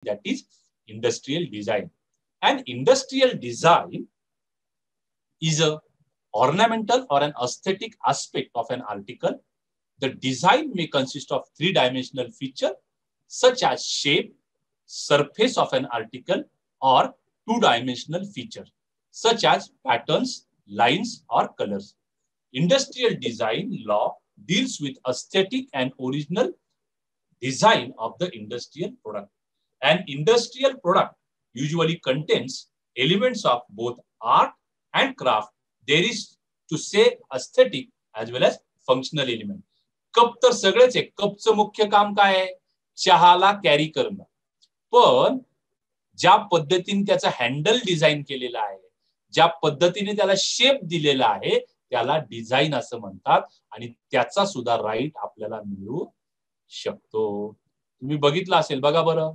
that is industrial design. And industrial design is a ornamental or an aesthetic aspect of an article. The design may consist of three-dimensional feature such as shape, surface of an article, or two-dimensional feature such as patterns, lines, or colors. Industrial design law deals with aesthetic and original design of the industrial product. An industrial product usually contains elements of both art and craft. There is, to say, aesthetic as well as functional element. Cup तर सगळेच आहे. कपचं मुख्य काम काय आहे? चहाला carry करणं. पण ज्या पद्धतीने त्याचं हँडल डिझाइन केलेलं आहे, ज्या पद्धतीने त्याला शेप दिलेला आहे, त्याला डिझाइन असं म्हणतात. आणि त्याचा सुद्धा राईट आपल्याला मिळू शकतो. तुम्ही बघितलं असेल, बघा बरं,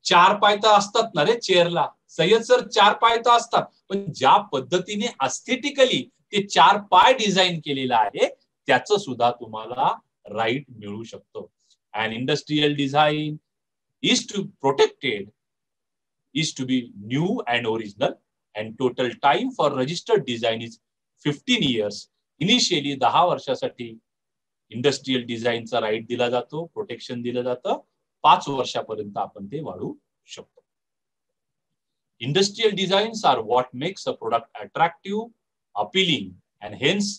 4 पाय तर असतात ना रे चेअरला. सय्यद सर 4 पाय तर असतात, पण ज्या पद्धतीने एस्थेटिकली ते 4 पाय डिझाइन केलेलं आहे, त्याचं सुद्धा तुम्हाला राईट मिळू शकतो. And industrial design is to protected is to be new and original, and total time for registered design is 15 years. Initially 10 वर्षासाठी इंडस्ट्रियल डिझाइनचा राईट दिला जातो, प्रोटेक्शन दिलं जातं. 5 वर्षापर्यंत आपण ते वाढवू शकतो. Industrial designs are what makes a product attractive, appealing, and hence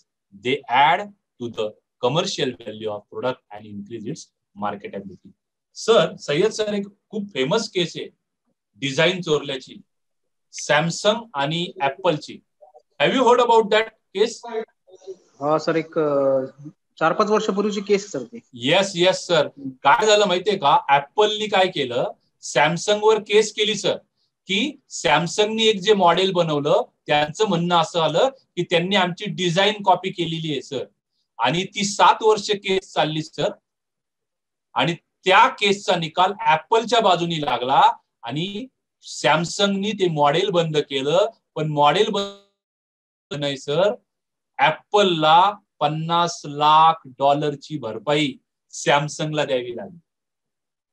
they add to the commercial value of product and increase its marketability. Sir, Sayyad sir, एक खूप फेमस केस आहे डिझाइन चोरल्याची, सॅमसंग आणि ऍपलची. Have you heard about that case? हा sir, एक 4-5 वर्षापूर्वीची case sir ती. Yes yes sir. काय झालं माहितीये का, ऍपलनी काय केलं, सॅमसंगवर केस केली सर, की सॅमसंगनी एक जे मॉडेल बनवलं, त्यांचं म्हणणं असं आलं की त्यांनी आमची डिझाइन कॉपी केलेली आहे सर. आणि ती 7 वर्ष केस चालली सर. आणि त्या केसचा निकाल ऍपलच्या बाजूनी लागला आणि सॅमसंगनी ते मॉडेल बंद केलं. पण मॉडेल बंद नाही सर, ऍपलला $50 लाख भरपाई सॅमसंगला द्यावी लागली.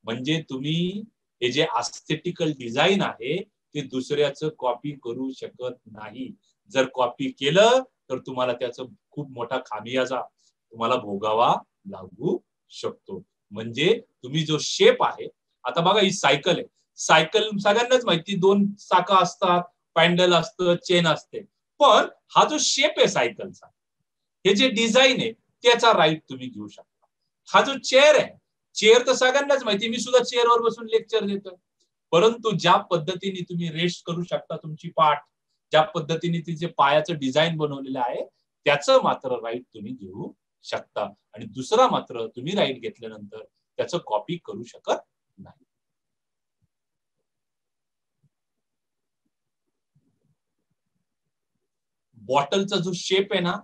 म्हणजे तुम्ही हे जे एस्थेटिकल डिझाइन आहे ते दुसऱ्याचं कॉपी करू शकत नाही. जर कॉपी केलं तर तुम्हाला त्याचं खूप मोठा खामियाजा तुम्हाला भोगावा लागू शकतो. म्हणजे तुम्ही जो शेप आहे, आता बघा ही सायकल आहे, सायकल सगळ्यांनाच माहिती 2 चाकं असतात, पॅन्डल असतं, चेन असते. पण हा जो शेप आहे सायकलचा, हे जे डिझाइन आहे त्याचा राईट तुम्ही घेऊ शकता. हा जो चेअर आहे, चेअर तर सगळ्यांनाच माहिती, मी सुद्धा चेअरवर बसून लेक्चर देतो. परंतु ज्या पद्धतीने तुम्ही रेस्ट करू शकता तुमची पाठ, ज्या पद्धतीने तिचे पायाचं डिझाइन बनवलेलं आहे, त्याचं मात्र राईट तुम्ही घेऊ शकता. आणि दुसरा मात्र तुम्ही राईट घेतल्यानंतर त्याचं कॉपी करू शकत नाही. बॉटलचा जो शेप आहे ना,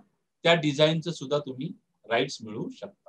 त्या डिझाइनचं सुद्धा तुम्ही राईट्स मिळवू शकता.